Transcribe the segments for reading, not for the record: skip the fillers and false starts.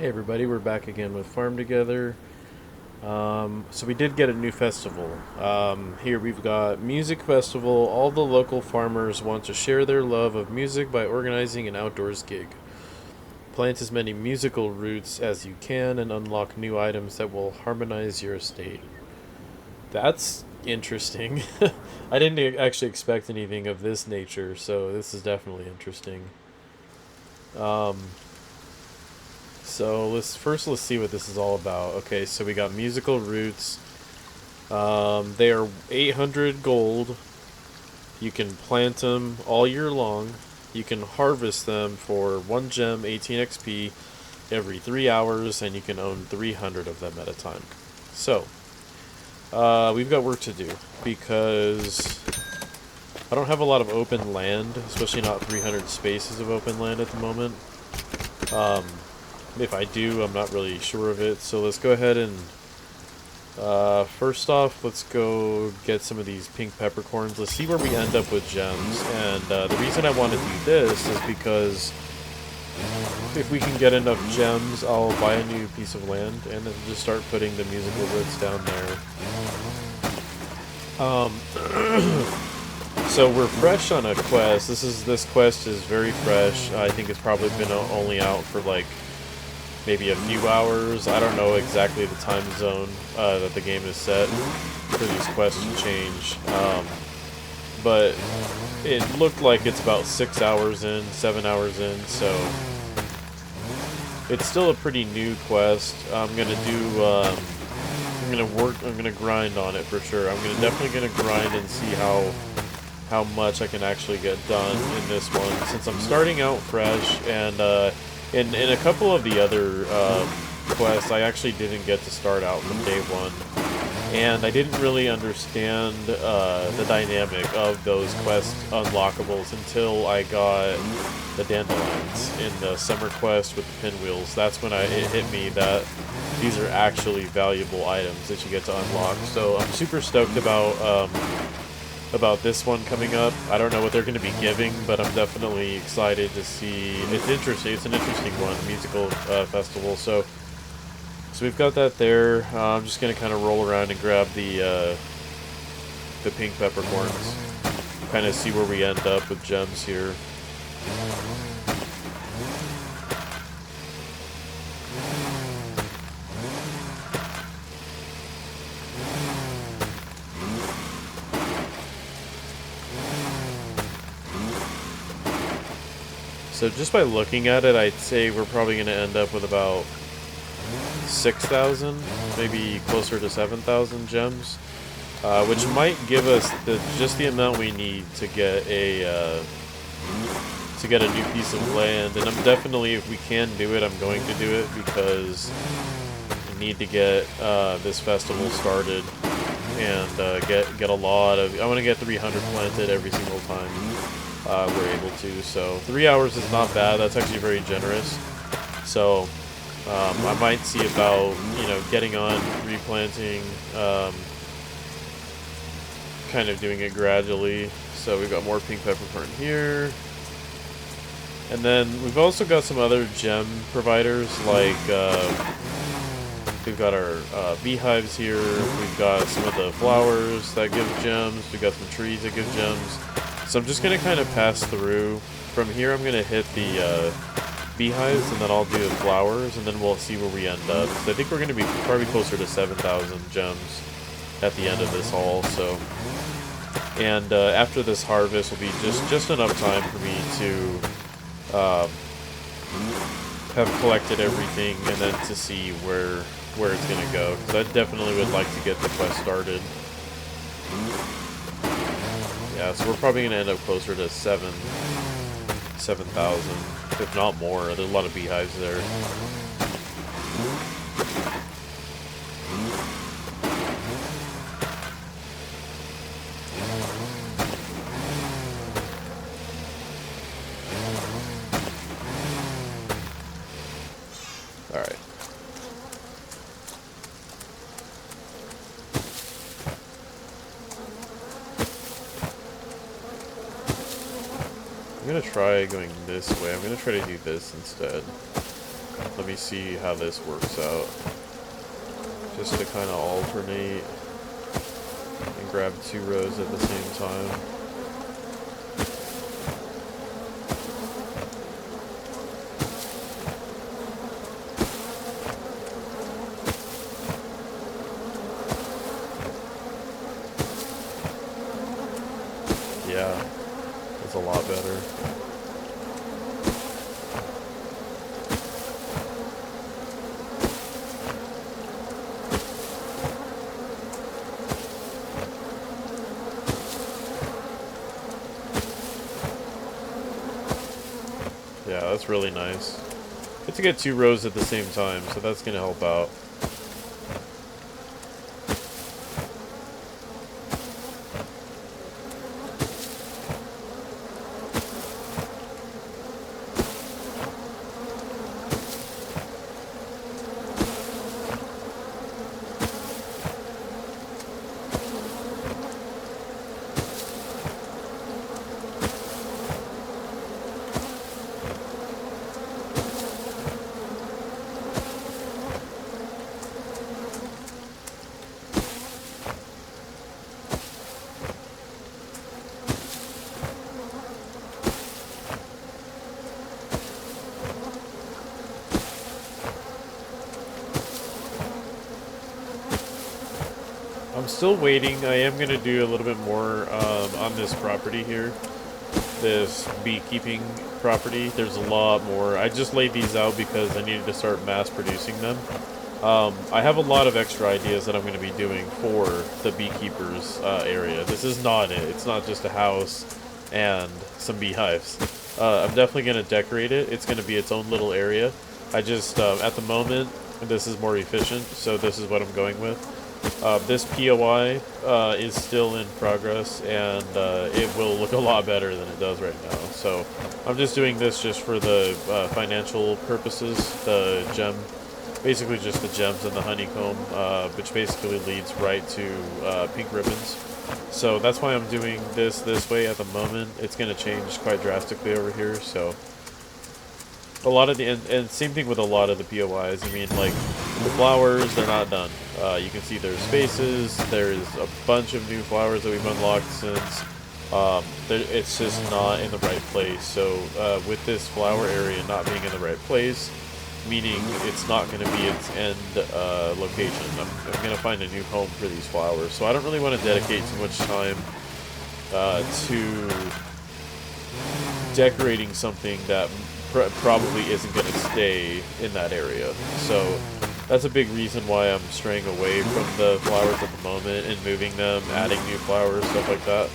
Hey everybody, we're back again with Farm Together. So we did get a new festival. Here we've got Music Festival. All the local farmers want to share their love of music by organizing an outdoors gig. Plant as many musical roots as you can and unlock new items that will harmonize your estate. That's interesting. I didn't actually expect anything of this nature, so this is definitely interesting. Um, So let's see what this is all about. Okay, so we got musical roots. They are 800 gold. You can plant them all year long. You can harvest them for 1 gem, 18 XP every 3 hours, and you can own 300 of them at a time. So we've got work to do because I don't have a lot of open land, especially not 300 spaces of open land at the moment. Um, If I do, I'm not really sure of it. So let's go ahead and first off, let's go get some of these pink peppercorns. Let's see where we end up with gems. And the reason I want to do this is because if we can get enough gems, I'll buy a new piece of land and then just start putting the musical roots down there. Um, so we're fresh on a quest. This quest is very fresh. I think it's probably been only out for like maybe a few hours. I don't know exactly the time zone that the game is set for these quests to change. But it looked like it's about 6 hours in, 7 hours in, so it's still a pretty new quest. I'm gonna grind on it for sure. Definitely gonna grind and see how much I can actually get done in this one, since I'm starting out fresh. And in a couple of the other quests, I actually didn't get to start out from day one, and I didn't really understand the dynamic of those quest unlockables until I got the dandelions in the summer quest with the pinwheels. That's when it hit me that these are actually valuable items that you get to unlock. So I'm super stoked about this one coming up. I don't know what they're going to be giving, but I'm definitely excited to see. It's interesting. It's an interesting one, musical festival. So we've got that there. I'm just going to kind of roll around and grab the pink peppercorns, kind of see where we end up with gems here. So just by looking at it, I'd say we're probably going to end up with about 6,000, maybe closer to 7,000 gems, which might give us just the amount we need to get a new piece of land. And I'm definitely, if we can do it, I'm going to do it, because we need to get this festival started and get a lot of. I want to get 300 planted every single time we're able to. So 3 hours is not bad. That's actually very generous. So I might see about getting on replanting, kind of doing it gradually. So we've got more pink peppercorn here, and then we've also got some other gem providers, like we've got our beehives here. We've got some of the flowers that give gems. We've got some trees that give gems. So I'm just going to kind of pass through. From here, I'm going to hit the beehives, and then I'll do the flowers, and then we'll see where we end up. So I think we're going to be probably closer to 7,000 gems at the end of this haul. So, and after this harvest will be just enough time for me to have collected everything, and then to see where it's going to go. Because I definitely would like to get the quest started. Yeah, so we're probably going to end up closer to 7,000, if not more. There's a lot of beehives there. Alright. I'm gonna try going this way. I'm gonna try to do this instead. let me see how this works out. Just to kind of alternate and grab 2 rows at the same time. Yeah, that's a lot better. Yeah, that's really nice. Good to get 2 rows at the same time, so that's going to help out. I'm still waiting. I am going to do a little bit more on this property here. This beekeeping property. There's a lot more. I just laid these out because I needed to start mass producing them. I have a lot of extra ideas that I'm going to be doing for the beekeepers area. This is not it. It's not just a house and some beehives. I'm definitely going to decorate it. It's going to be its own little area. I just, at the moment, this is more efficient, so this is what I'm going with. This POI is still in progress, and it will look a lot better than it does right now. So I'm just doing this just for the financial purposes, the gem, basically just the gems and the honeycomb, which basically leads right to pink ribbons. So that's why I'm doing this way at the moment. It's going to change quite drastically over here, so a lot of the, and same thing with a lot of the POIs. I mean, like, the flowers, they're not done. You can see there's spaces, there's a bunch of new flowers that we've unlocked since. It's just not in the right place. So with this flower area not being in the right place, meaning it's not going to be its end location, I'm going to find a new home for these flowers. So I don't really want to dedicate too much time to decorating something that probably isn't going to stay in that area. So that's a big reason why I'm straying away from the flowers at the moment and moving them, adding new flowers, stuff like that.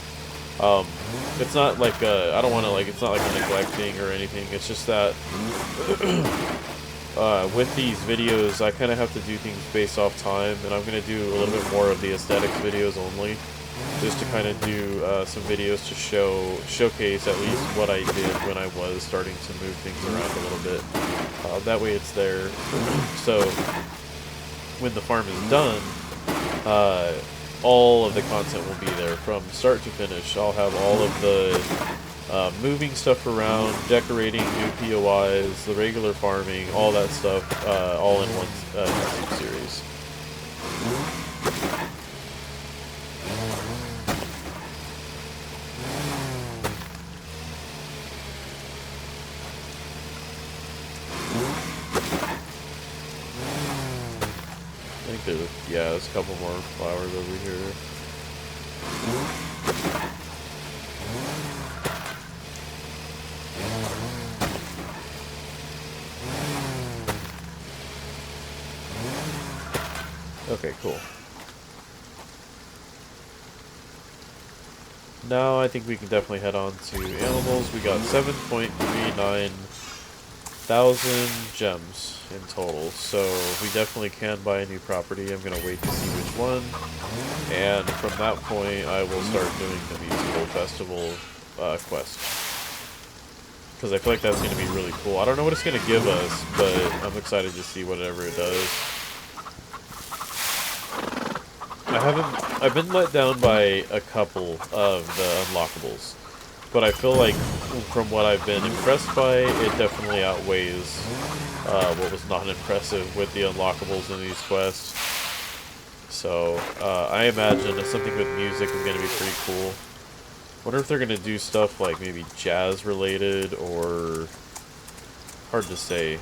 It's not like I don't want to, like, it's not like a neglecting or anything. It's just that with these videos, I kind of have to do things based off time, and I'm going to do a little bit more of the aesthetics videos only, just to kind of do some videos to showcase at least what I did when I was starting to move things around a little bit. That way it's there. So when the farm is done, all of the content will be there from start to finish. I'll have all of the moving stuff around, decorating, new POIs, the regular farming, all that stuff, all in one YouTube series. I think there's a couple more flowers over here. Okay, cool. Now I think we can definitely head on to animals. We got 7.39 thousand gems in total, so we definitely can buy a new property. I'm going to wait to see which one, and from that point I will start doing the musical festival quest, because I feel like that's going to be really cool. I don't know what it's going to give us, but I'm excited to see whatever it does. I've been let down by a couple of the unlockables. but I feel like from what I've been impressed by, it definitely outweighs what was not impressive with the unlockables in these quests. So I imagine that something with music is going to be pretty cool. Wonder if they're going to do stuff like maybe jazz related or hard to say.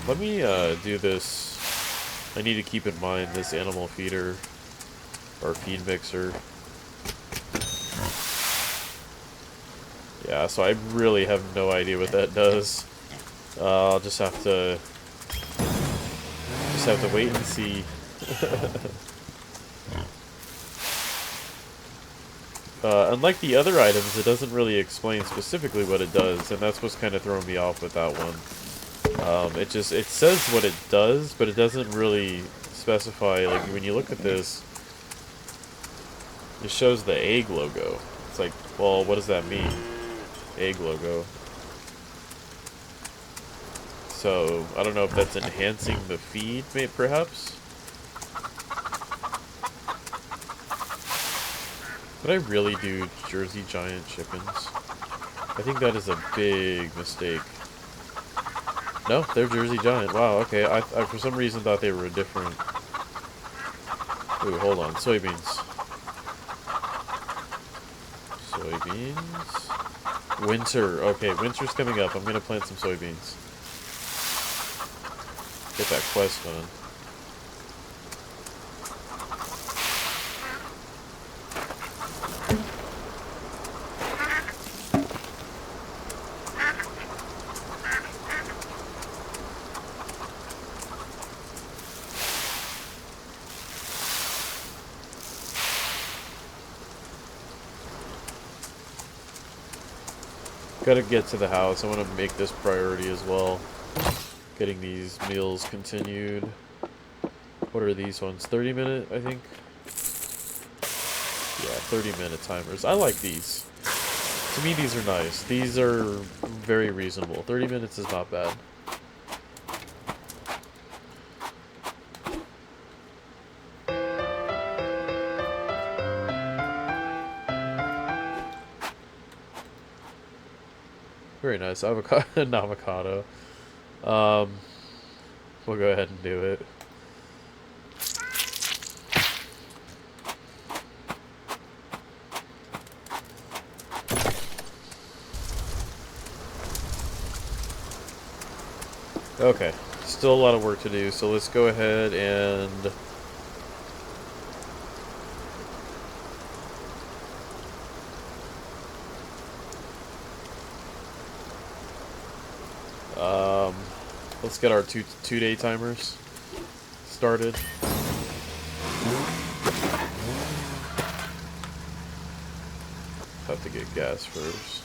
Let me do this. I need to keep in mind this animal feeder or feed mixer. Yeah, so I really have no idea what that does. I'll just have to wait and see. Unlike the other items, it doesn't really explain specifically what it does, and that's what's kind of throwing me off with that one. It says what it does, but it doesn't really specify. Like when you look at this, it shows the egg logo. It's like, well, what does that mean? Egg logo. So I don't know if that's enhancing the feed, perhaps. Did I really do Jersey Giant chickens? I think that is a big mistake. No, they're Jersey Giant. Wow, okay. I for some reason thought they were different. Ooh, hold on. Soybeans. Soybeans. Winter. Okay, winter's coming up. I'm gonna plant some soybeans. Get that quest done. Gotta get to the house. I want to make this priority as well. Getting these meals continued. What are these ones? 30-minute, I think? Yeah, 30-minute timers. I like these. To me, these are nice. These are very reasonable. 30 minutes is not bad. Very nice. Avocado. An avocado. We'll go ahead and do it. Okay. Still a lot of work to do, so let's go ahead and... let's get our two-day timers started. Have to get gas first.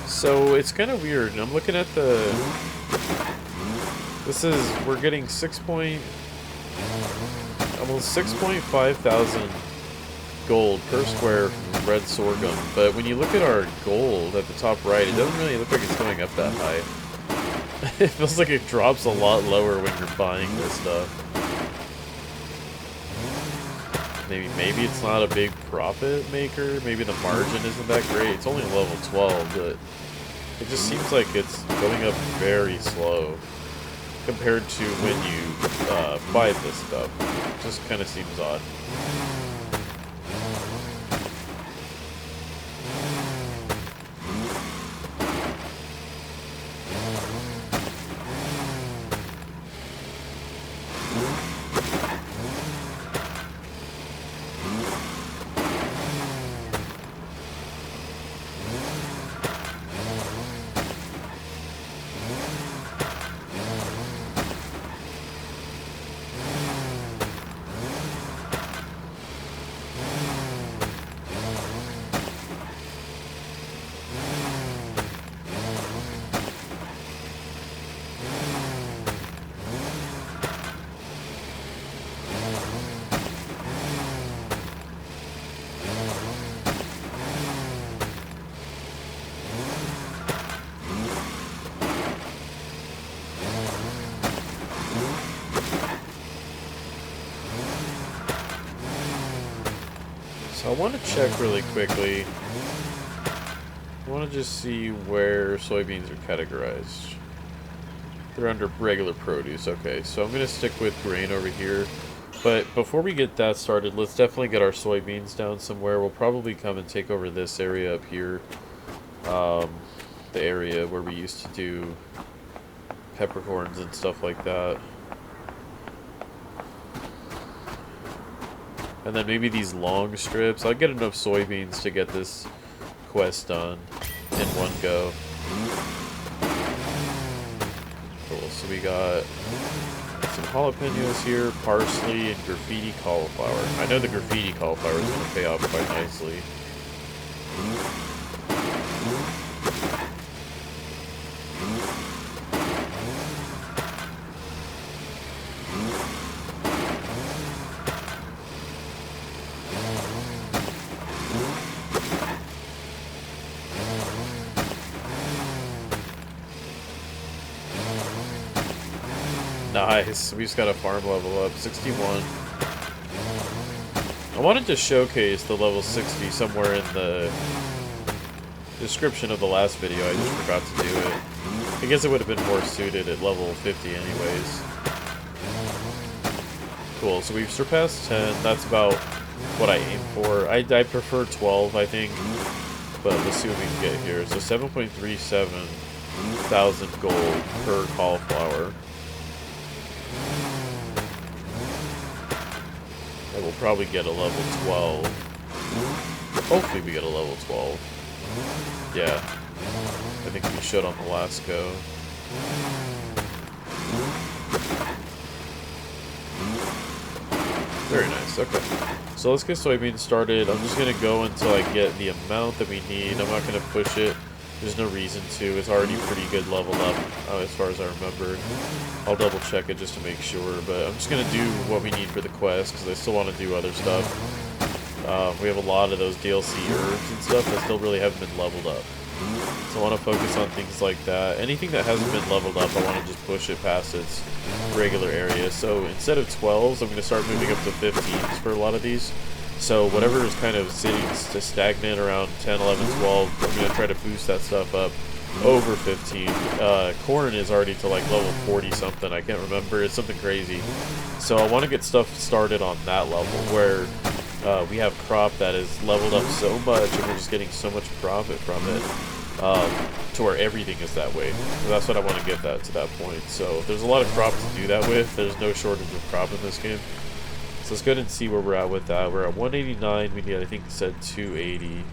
So it's kind of weird. I'm looking at the... we're getting almost 6.5 thousand gold per square from red sorghum. But when you look at our gold at the top right, it doesn't really look like it's going up that high. It feels like it drops a lot lower when you're buying this stuff. Maybe it's not a big profit maker. Maybe the margin isn't that great. It's only level 12, but it just seems like it's going up very slow compared to when you buy this stuff. It just kind of seems odd. So I want to check really quickly. I want to just see where soybeans are categorized. They're under regular produce. Okay, so I'm going to stick with grain over here. But before we get that started, let's definitely get our soybeans down somewhere. We'll probably come and take over this area up here. The area where we used to do peppercorns and stuff like that. And then maybe these long strips. I'll get enough soybeans to get this quest done in one go. Cool, so we got some jalapenos here, parsley, and graffiti cauliflower. I know the graffiti cauliflower is going to pay off quite nicely. Nice, we just got a farm level up, 61. I wanted to showcase the level 60 somewhere in the description of the last video, I just forgot to do it. I guess it would have been more suited at level 50 anyways. Cool, so we've surpassed 10, that's about what I aim for. I prefer 12, I think, but let's see what we can get here. So 7.37 thousand gold per cauliflower. And we'll probably get a level 12. Hopefully we get a level 12. Yeah. I think we should on the last go. Very nice, okay. So let's get soybeans started. I'm just going to go until I get the amount that we need. I'm not going to push it. There's no reason to. It's already pretty good leveled up as far as I remember. I'll double check it just to make sure, but I'm just going to do what we need for the quest because I still want to do other stuff. We have a lot of those DLC herbs and stuff that still really haven't been leveled up. So I want to focus on things like that. Anything that hasn't been leveled up, I want to just push it past its regular area. So instead of 12s, I'm going to start moving up to 15s for a lot of these. So whatever is kind of sitting stagnant around 10, 11, 12, I'm going to try to boost that stuff up over 15. Corn is already to like level 40 something, I can't remember, it's something crazy. So I want to get stuff started on that level where we have crop that is leveled up so much and we're just getting so much profit from it to where everything is that way. So that's what I want to get that to that point. So there's a lot of crop to do that with. There's no shortage of crop in this game. So let's go ahead and see where we're at with that. We're at 189. We need, I think it said 280.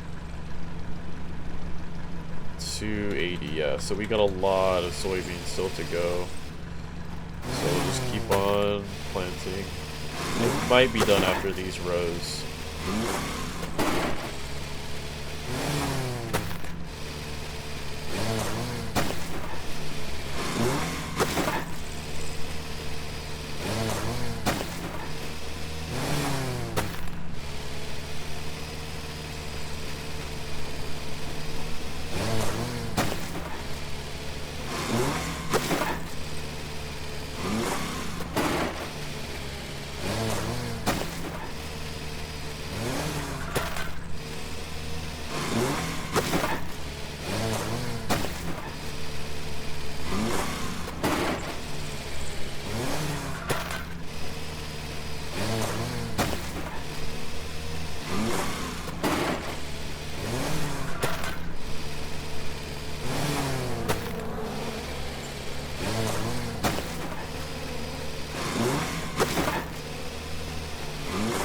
280, yeah. So we got a lot of soybeans still to go. So we'll just keep on planting. It might be done after these rows.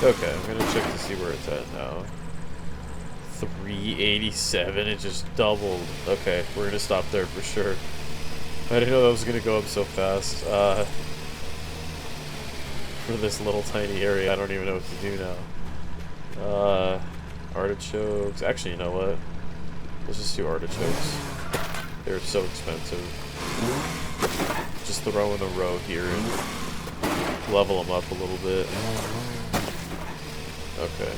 Okay, I'm gonna check to see where it's at now. 387, it just doubled. Okay, we're gonna stop there for sure. I didn't know that was gonna go up so fast. For this little tiny area, I don't even know what to do now. Artichokes. Actually, you know what? Let's just do artichokes. They're so expensive. Just throw in a row here and level them up a little bit. Okay.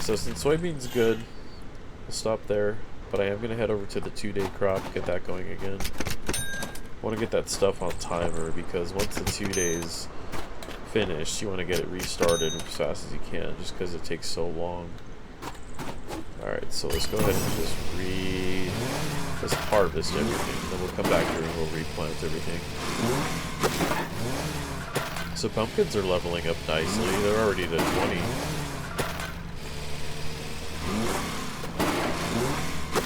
So since soybeans good, we'll stop there. But I am going to head over to the 2-day crop, get that going again. I want to get that stuff on timer because once the 2 days finished, you want to get it restarted as fast as you can, just because it takes so long. Alright, so let's go ahead and just let's harvest everything, then we'll come back here and we'll replant everything. So pumpkins are leveling up nicely, they're already to 20.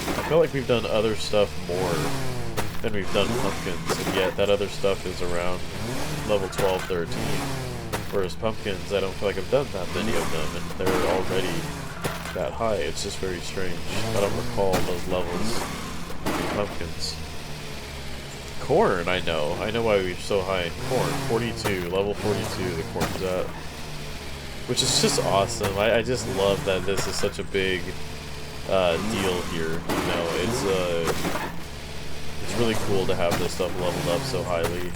I feel like we've done other stuff more than we've done pumpkins, and yet that other stuff is around level 12, 13. Whereas pumpkins, I don't feel like I've done that many of them, and they're already that high. It's just very strange. I don't recall those levels in pumpkins. Corn, I know why we're so high in corn. 42, level 42 the corn's at. Which is just awesome. I just love that this is such a big deal here. You know, it's really cool to have this stuff leveled up so highly.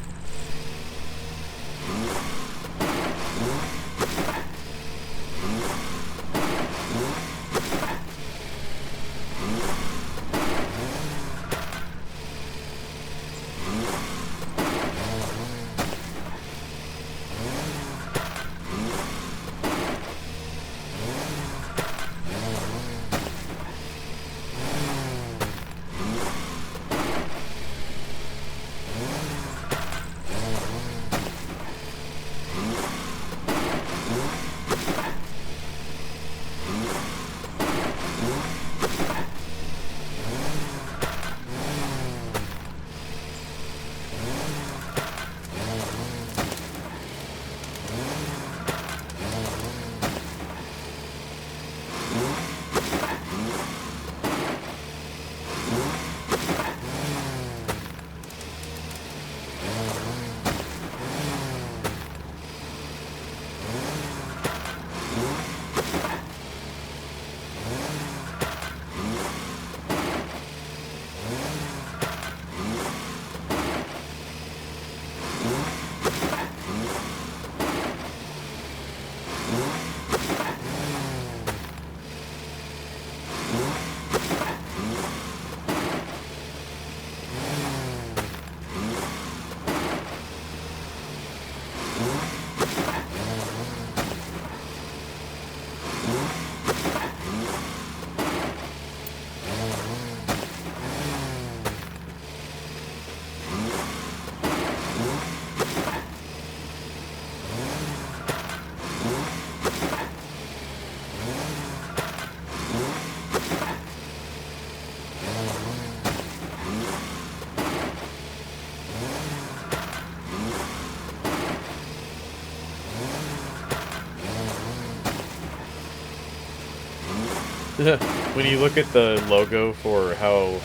When you look at the logo for how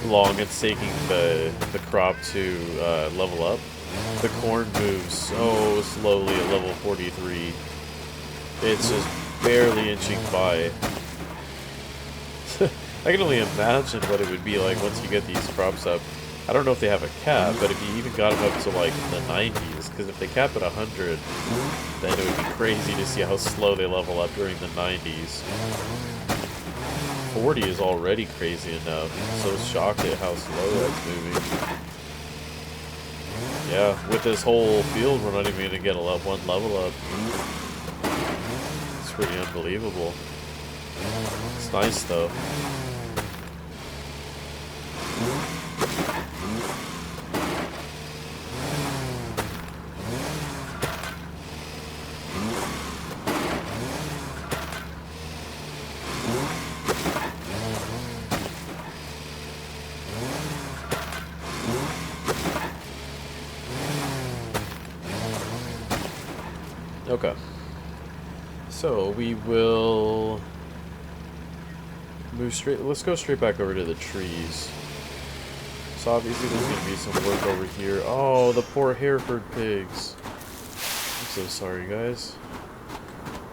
long it's taking the crop to level up, the corn moves so slowly at level 43. It's just barely inching by. I can only imagine what it would be like once you get these crops up. I don't know if they have a cap, but if you even got them up to like the 90s, because if they cap at 100, then it would be crazy to see how slow they level up during the 90s. 40 is already crazy enough. I'm so shocked at how slow that's moving. Yeah, with this whole field, we're not even going to get one level up. It's pretty unbelievable. It's nice though. Okay. So we will move straight. Let's go straight back over to the trees. So obviously there's going to be some work over here. Oh, the poor Hereford pigs. I'm so sorry, guys.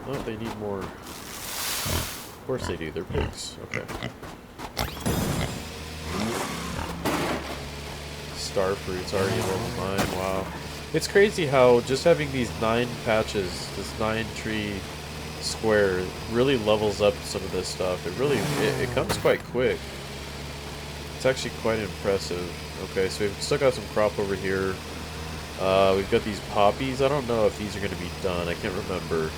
Oh, they need more. Of course they do. They're pigs. Okay. Starfruit's already level 9. Wow. It's crazy how just having these 9 patches, this 9 tree square, really levels up some of this stuff. It comes quite quick. It's actually quite impressive. Okay, so we've still got some crop over here. We've got these poppies. I don't know if these are going to be done. I can't remember.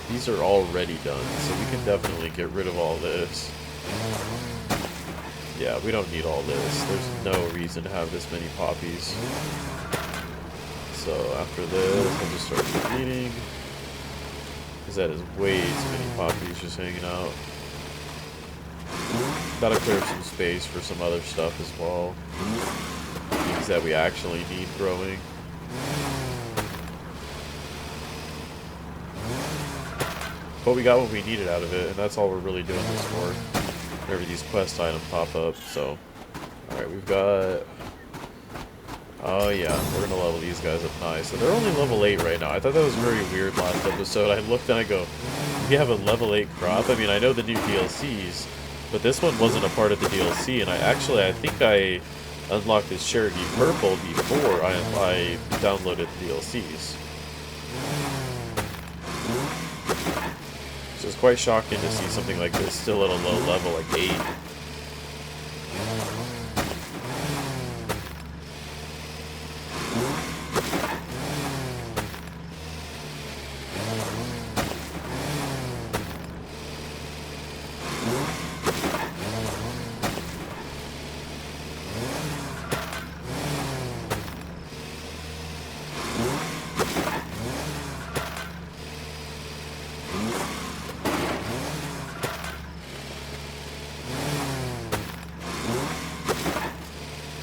These are already done, so we can definitely get rid of all this. Yeah, we don't need all this. There's no reason to have this many poppies. So after this, I'll just start deleting. Because that is way too many poppies just hanging out. Gotta clear up some space for some other stuff as well. Things that we actually need growing. But we got what we needed out of it, and that's all we're really doing this for. Whenever these quest items pop up, so. Alright, we've got... Oh yeah, we're gonna level these guys up nice. So they're only level 8 right now. I thought that was very weird last episode. I looked and I go, we have a level 8 crop? I mean, I know the new DLCs, but this one wasn't a part of the DLC, and I think I unlocked this Cherokee Purple before I downloaded the DLCs. So it's quite shocking to see something like this still at a low level, like 8.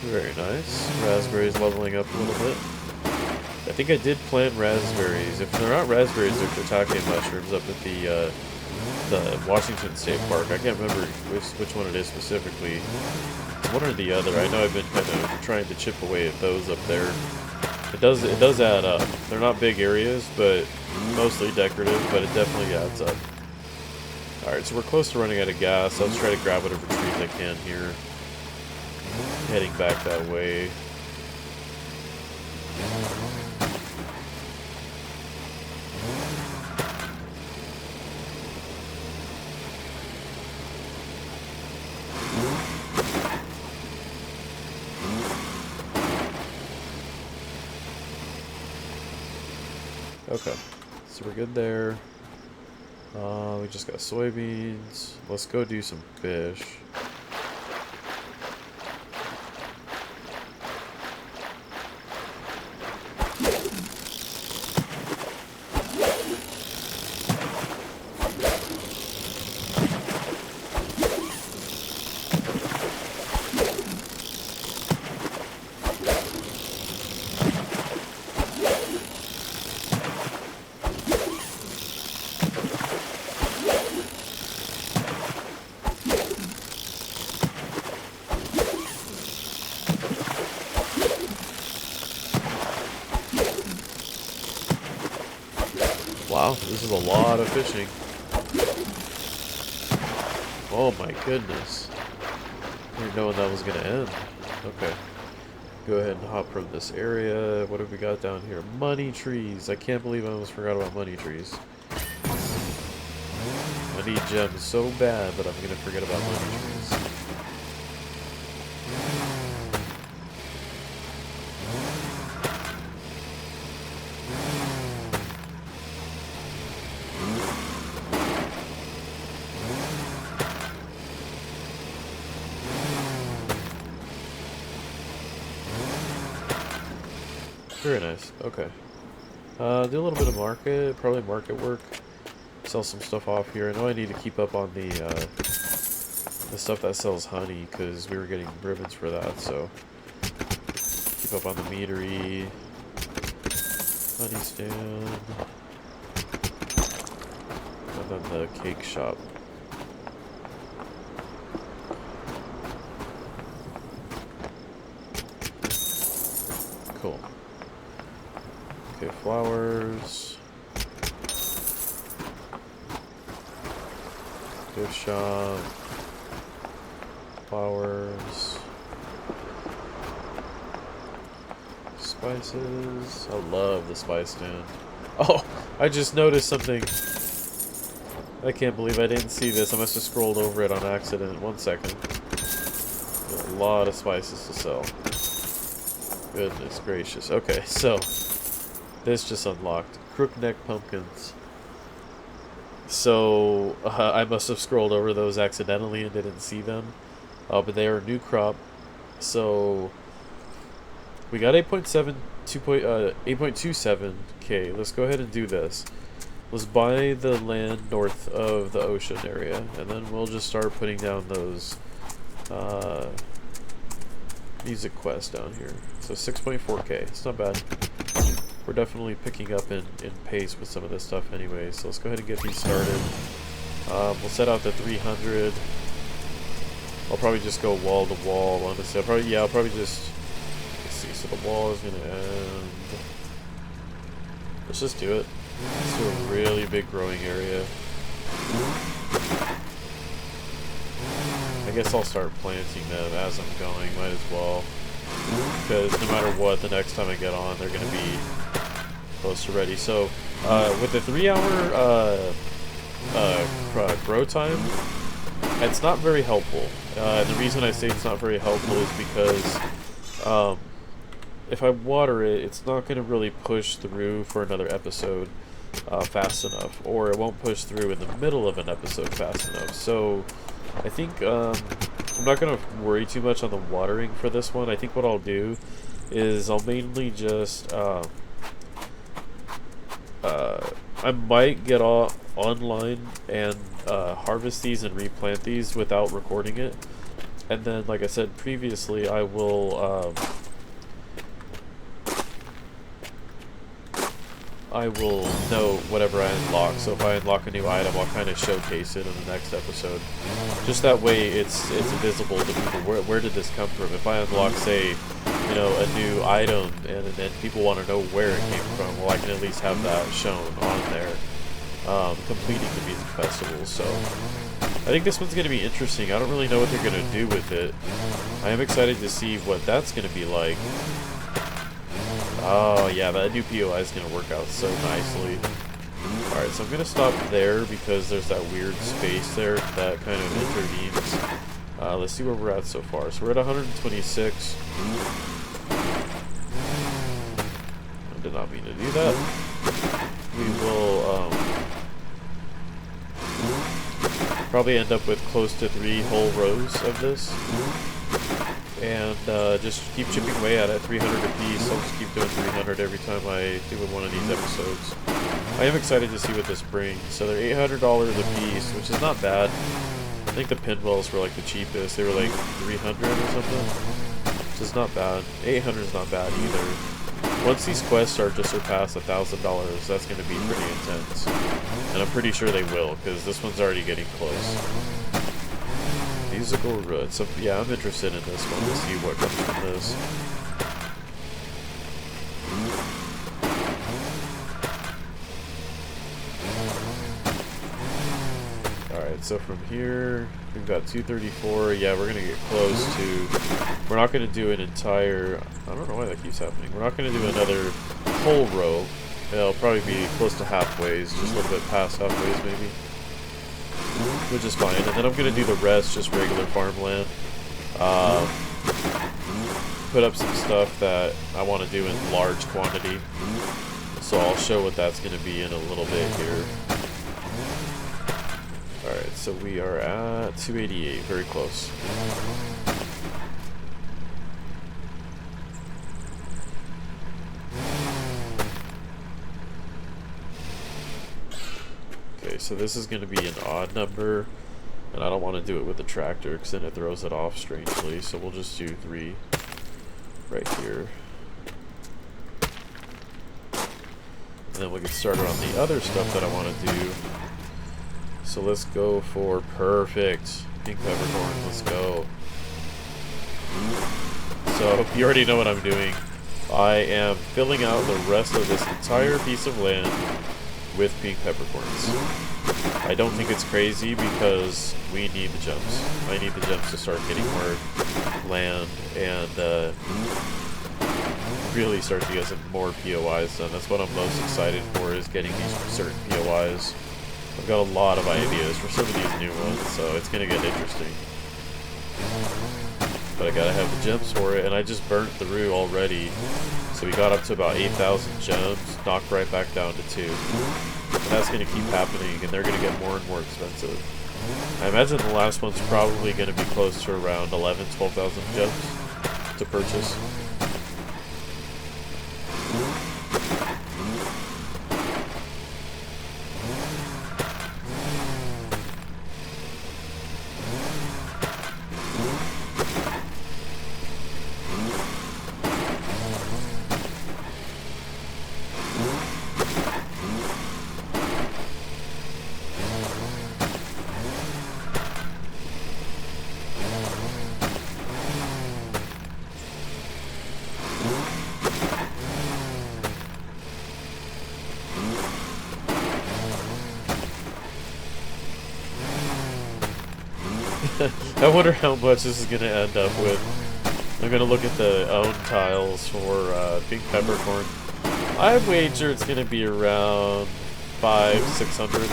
Very nice. Raspberries leveling up a little bit. I think I did plant raspberries. If they're not raspberries, they're shiitake mushrooms up at the Washington State Park. I can't remember which one it is specifically. It's one or the other. I know I've been kind of trying to chip away at those up there. It does add up. They're not big areas, but mostly decorative, but it definitely adds up. Alright, so we're close to running out of gas. I'll just try to grab whatever trees I can here. Heading back that way. Okay, so we're good there. We just got soybeans. Let's go do some fish. Wow, this is a lot of fishing. Oh my goodness. I didn't know when that was going to end. Okay. Go ahead and hop from this area. What have we got down here? Money trees. I can't believe I almost forgot about money trees. I need gems so bad that I'm going to forget about money trees. Very nice. Okay. Do a little bit of market, probably market work. Sell some stuff off here. I know I need to keep up on the stuff that sells honey, because we were getting ribbons for that, so keep up on the meadery, honey stand, and then the cake shop. Cool. Okay, flowers. Gift shop. Flowers. Spices. I love the spice stand. Oh, I just noticed something. I can't believe I didn't see this. I must have scrolled over it on accident. 1 second. A lot of spices to sell. Goodness gracious. Okay, so this just unlocked. Crookneck pumpkins. So I must have scrolled over those accidentally and didn't see them. But they are new crop. So we got 8.27K. Let's go ahead and do this. Let's buy the land north of the ocean area, and then we'll just start putting down those music quests down here. So 6.4K. It's not bad. We're definitely picking up in pace with some of this stuff anyway, so let's go ahead and get these started. We'll set out the 300. I'll probably just go wall to wall, honestly. I'll probably just... Let's see, so the wall is going to end... Let's just do it. Let's do a really big growing area. I guess I'll start planting them as I'm going, might as well. Because no matter what, the next time I get on, they're going to be close to ready. So, with the 3-hour grow time, it's not very helpful. And the reason I say it's not very helpful is because if I water it, it's not going to really push through for another episode fast enough, or it won't push through in the middle of an episode fast enough. So I think I'm not going to worry too much on the watering for this one. I think what I'll do is I'll mainly just I might get online and harvest these and replant these without recording it, and then, like I said previously, I will note whatever I unlock. So if I unlock a new item, I'll kind of showcase it in the next episode. Just that way it's visible to people. Where did this come from? If I unlock, say, you know, a new item and then people want to know where it came from, well, I can at least have that shown on there. Completing the music festival. So I think this one's going to be interesting. I don't really know what they're going to do with it. I am excited to see what that's going to be like. Oh yeah, that new POI is going to work out so nicely. Alright, so I'm going to stop there because there's that weird space there that kind of intervenes. Let's see where we're at so far. So we're at 126. I did not mean to do that. We will probably end up with close to 3 whole rows of this. And just keep chipping away at it, 300 apiece. I'll just keep doing 300 every time I do one of these episodes. I am excited to see what this brings. So they're $800 a piece, which is not bad. I think the pinwells were like the cheapest. They were like 300 or something, which is not bad. 800 is not bad either. Once these quests start to surpass $1,000, that's going to be pretty intense. And I'm pretty sure they will, because this one's already getting close. Musical root. So yeah, I'm interested in this one to see what comes from this. Alright, so from here we've got 234. Yeah, we're gonna get close to... We're not gonna do an entire... I don't know why that keeps happening. We're not gonna do another whole row. It'll probably be close to halfways, just a little bit past halfways maybe. Which is fine, and then I'm gonna do the rest just regular farmland. Put up some stuff that I want to do in large quantity, so I'll show what that's gonna be in a little bit here. Alright, so we are at 288, very close. Okay, so this is going to be an odd number, and I don't want to do it with the tractor because then it throws it off strangely, so we'll just do 3 right here. And then we can start on the other stuff that I want to do. So let's go for perfect pink peppercorn. Let's go. So you already know what I'm doing. I am filling out the rest of this entire piece of land with pink peppercorns. I don't think it's crazy because we need the gems. I need the gems to start getting more land and really start to get some more POIs done. That's what I'm most excited for, is getting these certain POIs. I've got a lot of ideas for some of these new ones, so it's going to get interesting. but I gotta have the gems for it, and I just burnt through already. So we got up to about 8,000 gems, knocked right back down to 2. And that's gonna keep happening, and they're gonna get more and more expensive. I imagine the last one's probably gonna be close to around 12,000 gems to purchase. I wonder how much this is going to end up with. I'm going to look at the own tiles for pink peppercorn. I wager it's going to be around 500-600.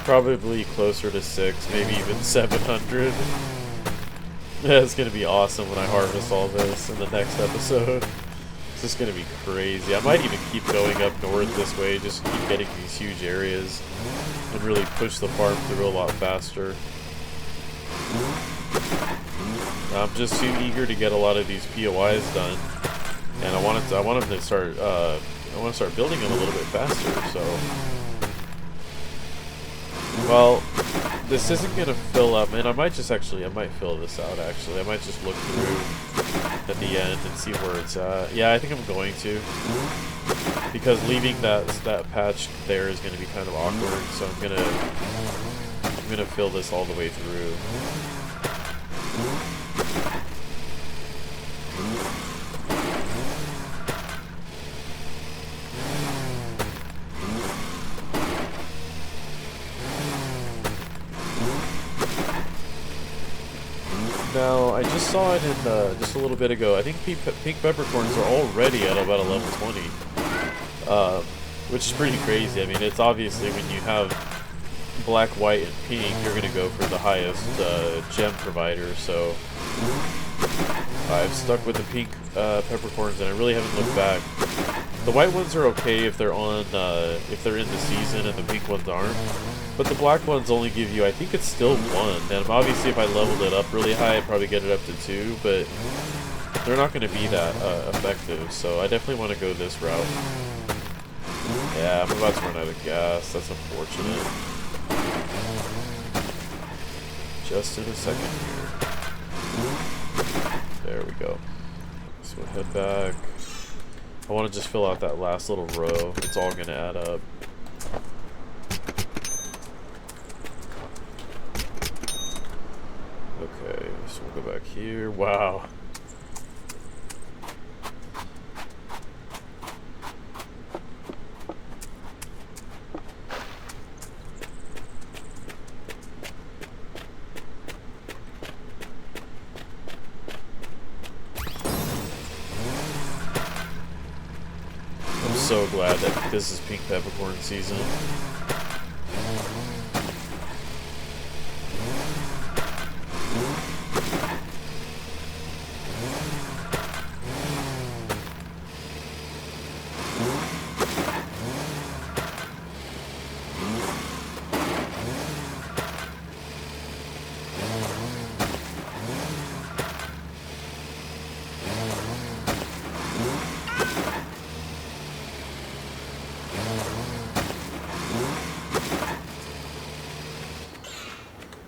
Probably closer to 6, maybe even 700. It's going to be awesome when I harvest all this in the next episode. It's just going to be crazy. I might even keep going up north this way, just keep getting these huge areas and really push the farm through a lot faster. I'm just too eager to get a lot of these POIs done, and I want them to start. I want to start building them a little bit faster. So, well, this isn't gonna fill up, and I might fill this out. Actually, I might just look through at the end and see where it's at. Yeah, I think I'm going to, because leaving that patch there is going to be kind of awkward. So I'm gonna fill this all the way through. Now, I just saw it in just a little bit ago. I think pink peppercorns are already at about a level 20, which is pretty crazy. I mean, it's obviously when you have black, white, and pink, you're going to go for the highest gem provider. So I've stuck with the pink peppercorns, and I really haven't looked back. The white ones are okay if they're on if they're in the season, and the pink ones aren't. But the black ones only give you, I think it's still 1. And obviously if I leveled it up really high, I'd probably get it up to 2. But they're not going to be that effective. So I definitely want to go this route. Yeah, I'm about to run out of gas. That's unfortunate. Just in a second here. There we go. So we'll head back. I want to just fill out that last little row. It's all going to add up. Okay, so we'll go back here. Wow. I'm so glad that this is pink peppercorn season.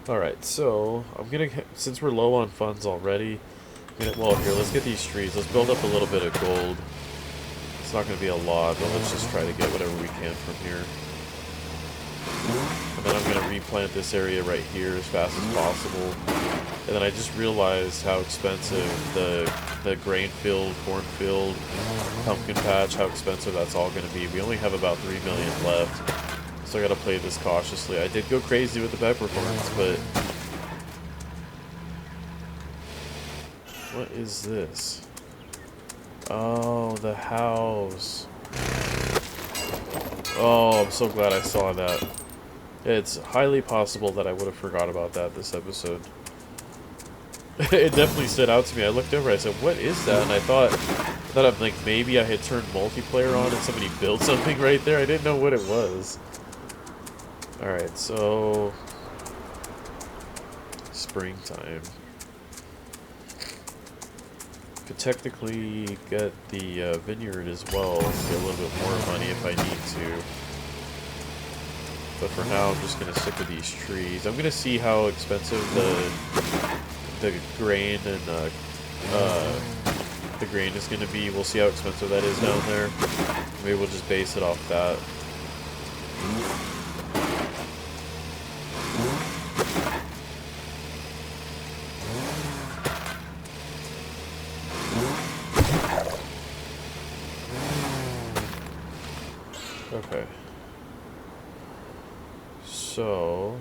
Alright, so I'm gonna, since we're low on funds already, well, here, let's get these trees. Let's build up a little bit of gold. It's not gonna be a lot, but let's just try to get whatever we can from here. And then I'm gonna replant this area right here as fast as possible. And then I just realized how expensive the grain field, cornfield, pumpkin patch, how expensive that's all gonna be. We only have about 3 million left. So I gotta play this cautiously. I did go crazy with the peppercorns, but... What is this? Oh, the house. Oh, I'm so glad I saw that. It's highly possible that I would have forgot about that this episode. It definitely stood out to me. I looked over, I said, what is that? And I thought I'm like, maybe I had turned multiplayer on and somebody built something right there. I didn't know what it was. Alright, so... springtime. Could technically get the vineyard as well, get a little bit more money if I need to. But for now, I'm just gonna stick with these trees. I'm gonna see how expensive the grain and the grain is gonna be. We'll see how expensive that is down there. Maybe we'll just base it off that. Okay. So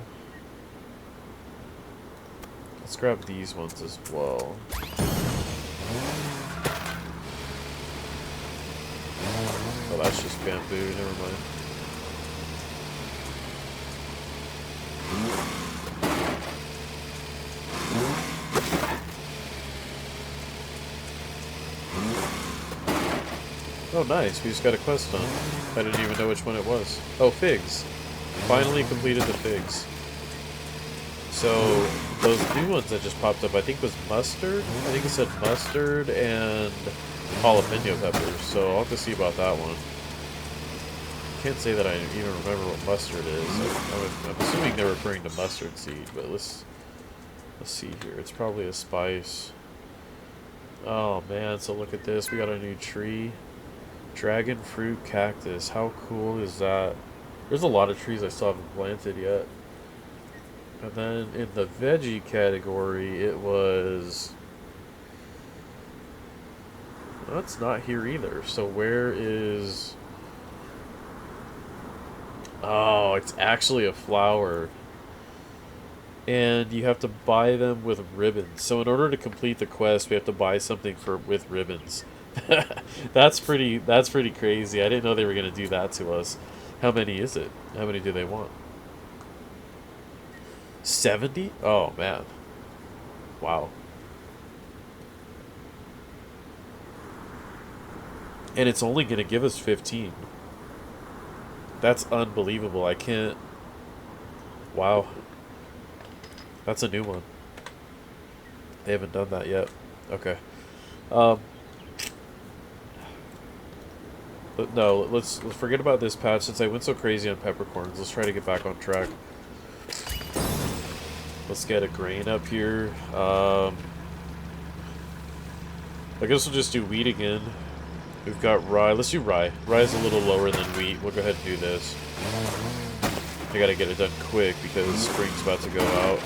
let's grab these ones as well. Oh, that's just bamboo, never mind. Oh, nice. We just got a quest done. I didn't even know which one it was. Oh, figs. Finally completed the figs. So, those new ones that just popped up, I think was mustard? I think it said mustard and jalapeno peppers, so I'll have to see about that one. Can't say that I even remember what mustard is. I'm assuming they're referring to mustard seed, but let's see here. It's probably a spice. Oh man, so look at this. We got a new tree. Dragon fruit cactus. How cool is that? There's a lot of trees I still haven't planted yet. And then in the veggie category, it was... That's not here either. So where is... Oh, it's actually a flower. And you have to buy them with ribbons. So in order to complete the quest, we have to buy something with ribbons. That's pretty crazy. I didn't know they were going to do that to us. How many is it? How many do they want? 70? Oh, man. Wow. And it's only going to give us 15. That's unbelievable. I can't... Wow. That's a new one. They haven't done that yet. Okay. But no, let's forget about this patch. Since I went so crazy on peppercorns, let's try to get back on track. Let's get a grain up here. I guess we'll just do wheat again. We've got rye. Let's do rye. Rye is a little lower than wheat. We'll go ahead and do this. I gotta get it done quick because spring's about to go out.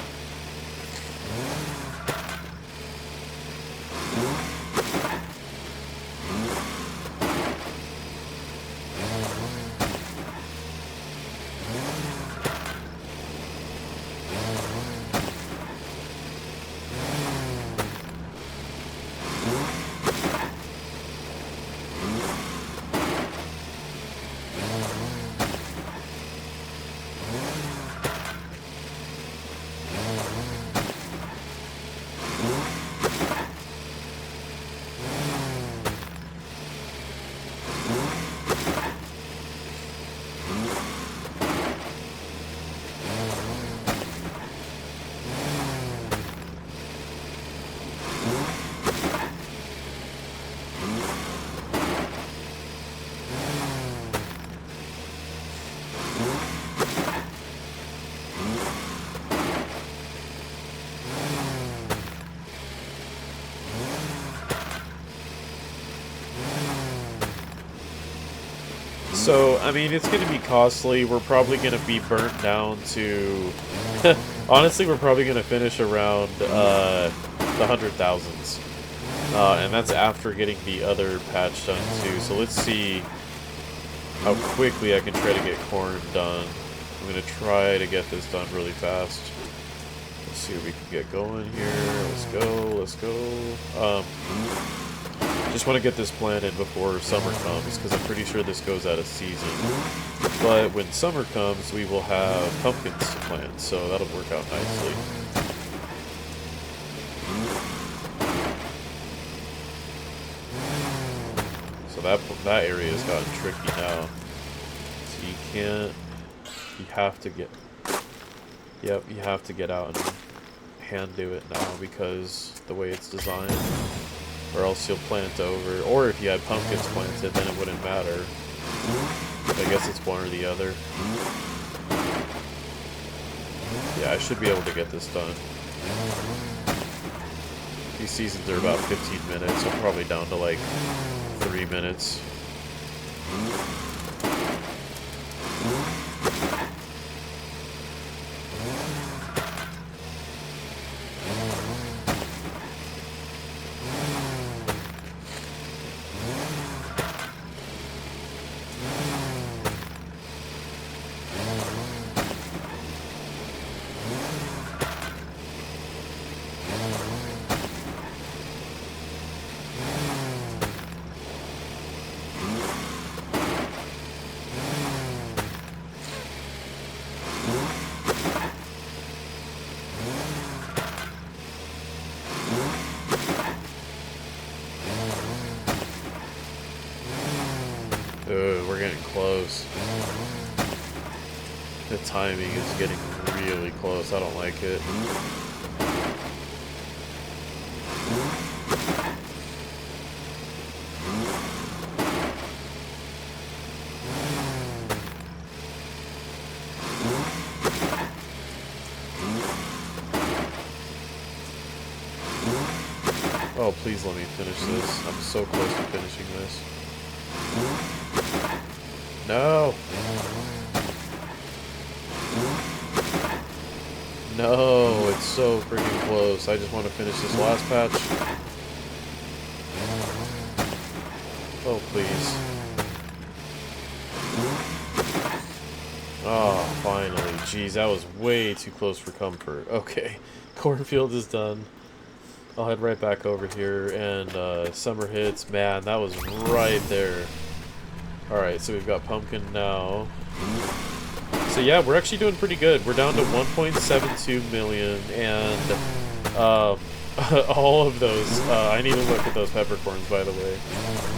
So, I mean, it's going to be costly. We're probably going to be burnt down to... Honestly, we're probably going to finish around the 100,000s. And that's after getting the other patch done, too. So let's see how quickly I can try to get corn done. I'm going to try to get this done really fast. Let's see what we can get going here. Let's go, let's go. Just want to get this planted before summer comes, because I'm pretty sure this goes out of season. But when summer comes, we will have pumpkins to plant, so that'll work out nicely. So that area has gotten tricky now. So you can't. You have to get. Yep, you have to get out and hand do it now because the way it's designed. Or else you'll plant over. Or if you had pumpkins planted, then it wouldn't matter. But I guess it's one or the other. Yeah, I should be able to get this done. These seasons are about 15 minutes. I'm probably down to like 3 minutes. We're getting close. The timing is getting really close. I don't like it. Oh, please let me finish this. I'm so close to finishing this. No! No, it's so freaking close. I just want to finish this last patch. Oh, please. Oh, finally. Jeez, that was way too close for comfort. Okay, cornfield is done. I'll head right back over here, and summer hits. Man, that was right there. Alright, so we've got pumpkin now. So yeah, we're actually doing pretty good. We're down to 1.72 million, and all of those, I need to look at those peppercorns, by the way,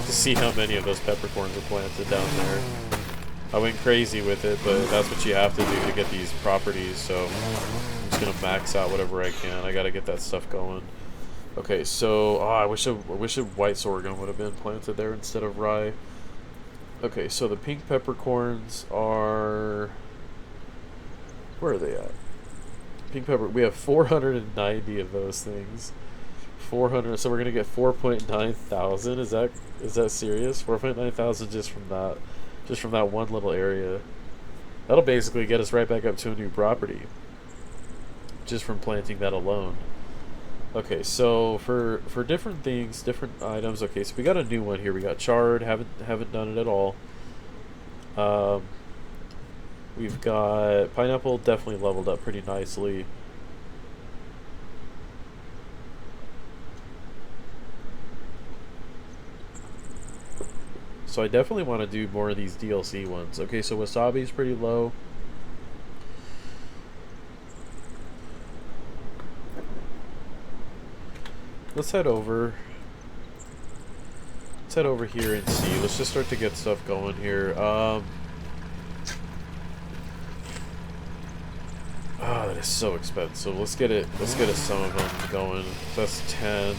to see how many of those peppercorns are planted down there. I went crazy with it, but that's what you have to do to get these properties, so I'm just going to max out whatever I can. I got to get that stuff going. Okay, so, I wish a white sorghum would have been planted there instead of rye. Okay, so the pink peppercorns are... Where are they at? Pink pepper... We have 490 of those things. 400... So we're gonna get 4.9 thousand? Is that serious? 4.9 thousand just from that. Just from that one little area. That'll basically get us right back up to a new property. Just from planting that alone. Okay, so for different things, different items. Okay, so we got a new one here. We got chard. Haven't done it at all. We've got pineapple. Definitely leveled up pretty nicely. So I definitely want to do more of these DLC ones. Okay, so wasabi is pretty low. Let's head over. Let's head over here and see. Let's just start to get stuff going here. Oh, that is so expensive. Let's get it. Let's get some of them going. That's 10.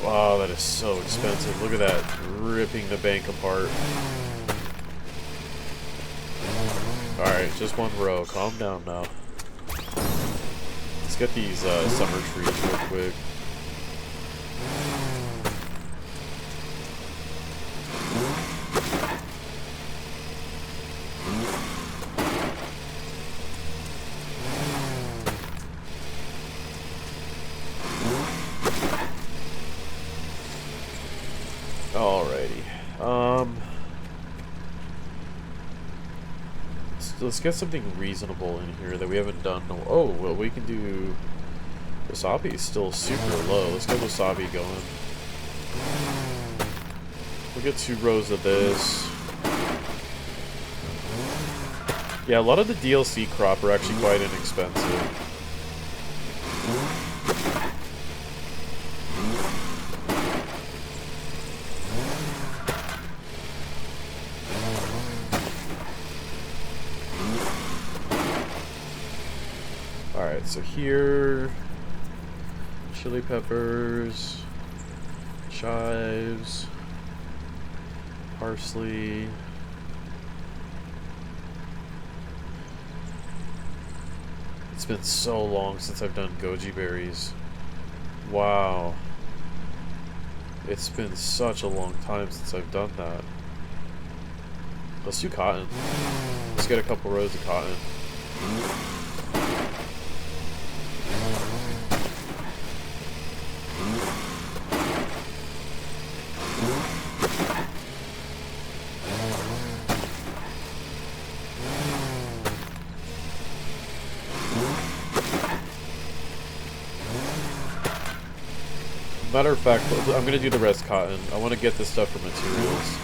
Wow, that is so expensive. Look at that, ripping the bank apart. All right, just one row. Calm down now. Let's get these summer trees real quick. Alrighty. Let's get something reasonable in here that we haven't done. Oh, well, we can do... Wasabi is still super low. Let's get wasabi going. We'll get 2 rows of this. Yeah, a lot of the DLC crop are actually quite inexpensive. Alright, so here, chili peppers, chives, parsley. It's been so long since I've done goji berries. Wow. It's been such a long time since I've done that. Let's do cotton. Let's get a couple rows of cotton. Matter of fact, I'm gonna do the rest cotton. I want to get this stuff for materials.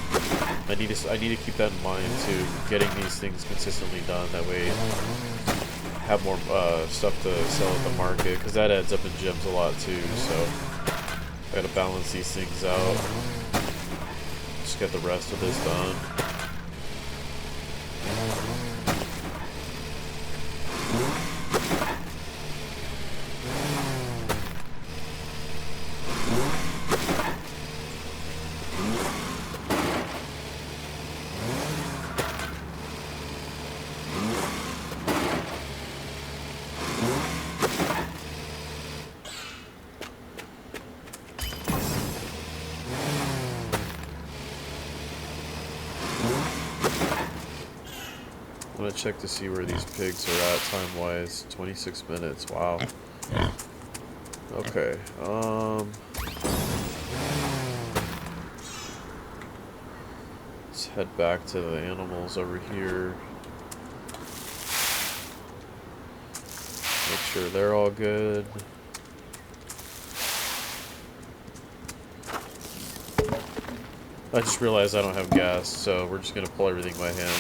I need to keep that in mind too. Getting these things consistently done. That way, have more stuff to sell at the market, because that adds up in gems a lot too. So I gotta balance these things out. Just get the rest of this done. I'm gonna check to see where these pigs are at time-wise. 26 minutes. Wow. Okay. Let's head back to the animals over here. Make sure they're all good. I just realized I don't have gas, so we're just gonna pull everything by hand.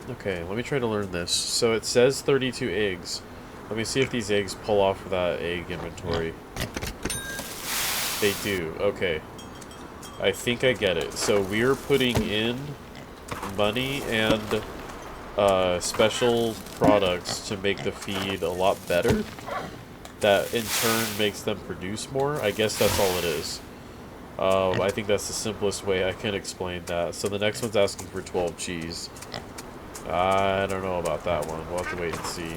Okay, let me try to learn this. So it says 32 eggs. Let me see if these eggs pull off of that egg inventory. They do. Okay. I think I get it. So we're putting in money and special products to make the feed a lot better. That in turn makes them produce more. I guess that's all it is. I think that's the simplest way I can explain that. So the next one's asking for 12 cheese. I don't know about that one. We'll have to wait and see.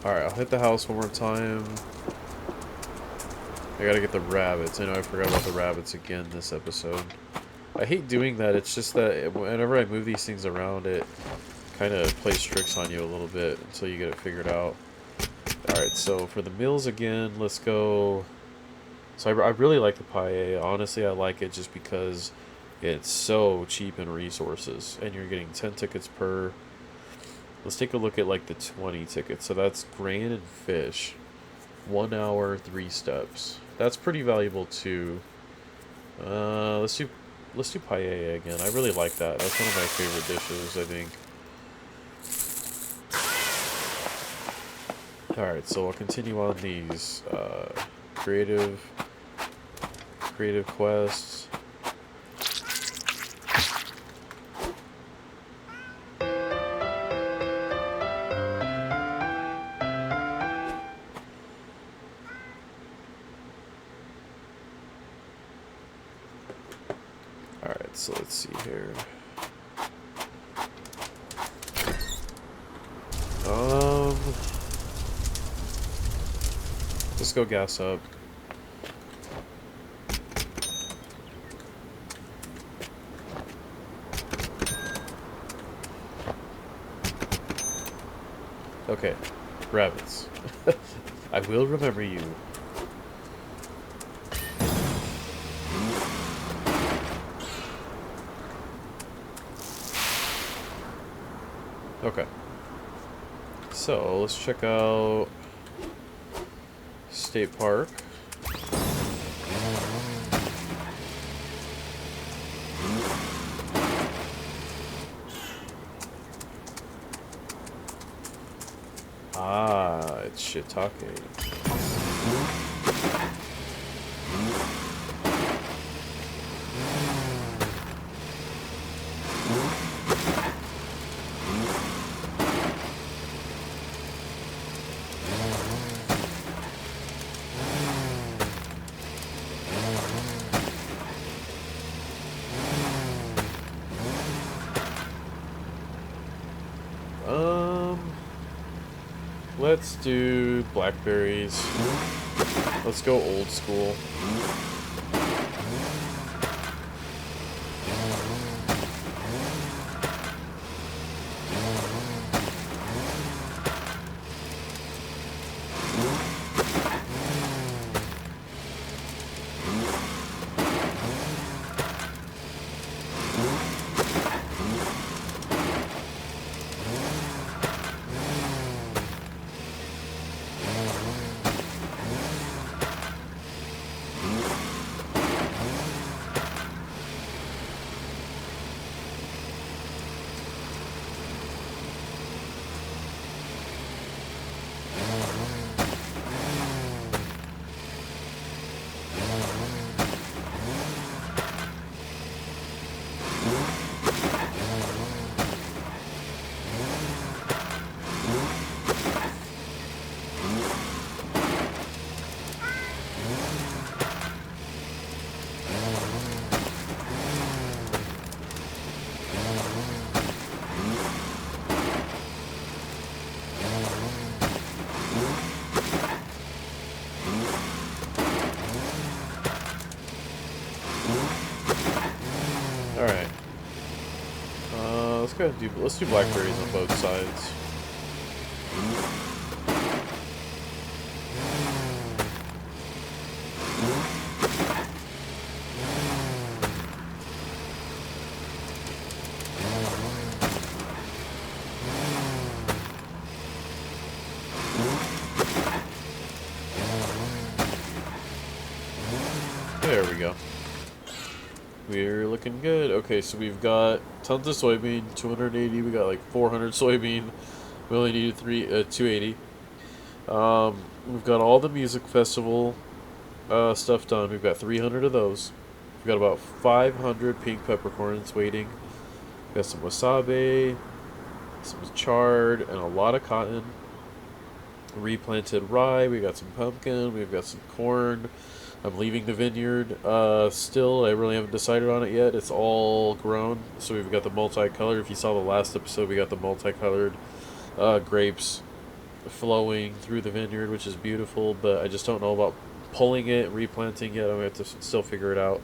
Alright, I'll hit the house one more time. I gotta get the rabbits. I know I forgot about the rabbits again this episode. I hate doing that. It's just that whenever I move these things around, it kind of plays tricks on you a little bit until you get it figured out. Alright, so for the meals again, let's go... So I really like the paella. Honestly, I like it just because it's so cheap in resources. And you're getting 10 tickets per... Let's take a look at like the 20 tickets. So that's grain and fish. 1 hour, 3 steps. That's pretty valuable too. Let's do paella again. I really like that. That's one of my favorite dishes, I think. Alright, so I'll continue on these creative quests. Alright, so let's see here. go gas up. Okay, rabbits. I will remember you. Okay. So, let's check out State Park. Ah, it's shiitake. Let's do blackberries. Let's go old school. Alright. Let's do blackberries on both sides. There we go. We're looking good. Okay, so we've got tons of soybean, 280. We got like 400 soybean. We only needed 280. We've got all the music festival stuff done. We've got 300 of those. We've got about 500 pink peppercorns waiting. We've got some wasabi, some chard, and a lot of cotton. Replanted rye. We got some pumpkin. We've got some corn. I'm leaving the vineyard. Still, I really haven't decided on it yet. It's all grown. So we've got the multicolored. If you saw the last episode, we got the multicolored grapes flowing through the vineyard, which is beautiful. But I just don't know about pulling it, replanting it. I'm going to have to still figure it out.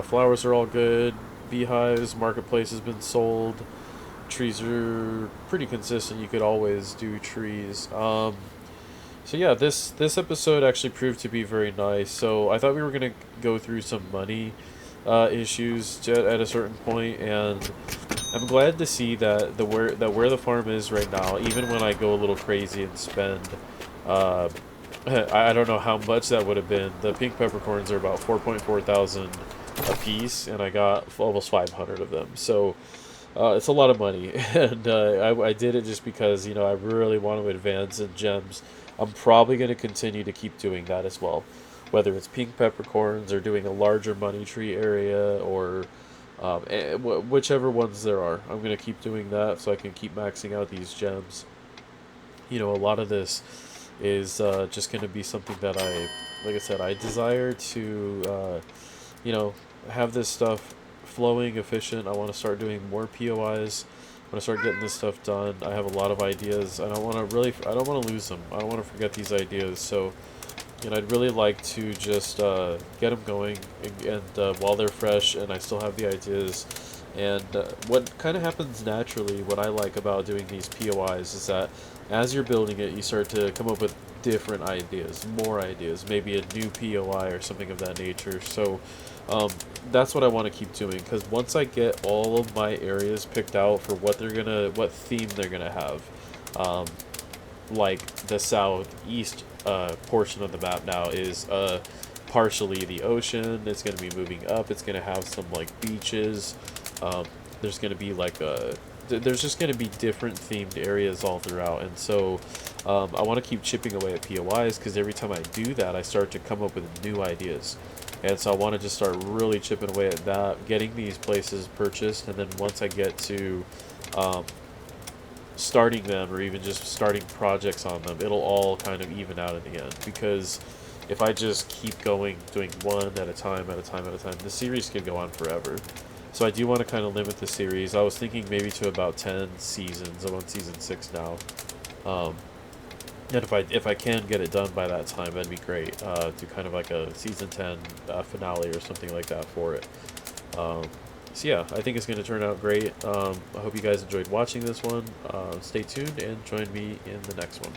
Flowers are all good. Beehives, marketplace has been sold. Trees are pretty consistent. You could always do trees. So yeah, this episode actually proved to be very nice. So I thought we were gonna go through some money issues at a certain point, and I'm glad to see that where the farm is right now. Even when I go a little crazy and spend, I don't know how much that would have been. The pink peppercorns are about 4.4 thousand a piece, and I got almost 500 of them. So. It's a lot of money, and I did it just because, I really want to advance in gems. I'm probably going to continue to keep doing that as well, whether it's pink peppercorns or doing a larger money tree area or whichever ones there are. I'm going to keep doing that so I can keep maxing out these gems. A lot of this is just going to be something that like I said, I desire to, have this stuff flowing, efficient. I want to start doing more POIs. I want to start getting this stuff done. I have a lot of ideas. I don't want to lose them. I don't want to forget these ideas. So And I'd really like to just get them going, and while they're fresh and I still have the ideas. And what kind of happens naturally, what I like about doing these POIs is that as you're building it, you start to come up with different ideas, more ideas, maybe a new POI or something of that nature. So um, that's what I want to keep doing, because once I get all of my areas picked out for what theme they're gonna have, um, like the southeast portion of the map now is partially the ocean. It's going to be moving up. It's going to have some like beaches. Um, there's going to be like there's just going to be different themed areas all throughout, and so I want to keep chipping away at POIs, because every time I do that, I start to come up with new ideas. And so I want to just start really chipping away at that, getting these places purchased, and then once I get to um, starting them, or even just starting projects on them, it'll all kind of even out in the end. Because if I just keep going, doing one at a time, at a time, at a time, the series could go on forever. So I do want to kind of limit the series. I was thinking maybe to about 10 seasons. I'm on season 6 now. Um, and if I can get it done by that time, that'd be great. Do kind of like a season 10 finale or something like that for it. Um, so yeah, I think it's going to turn out great. I hope you guys enjoyed watching this one. Stay tuned and join me in the next one.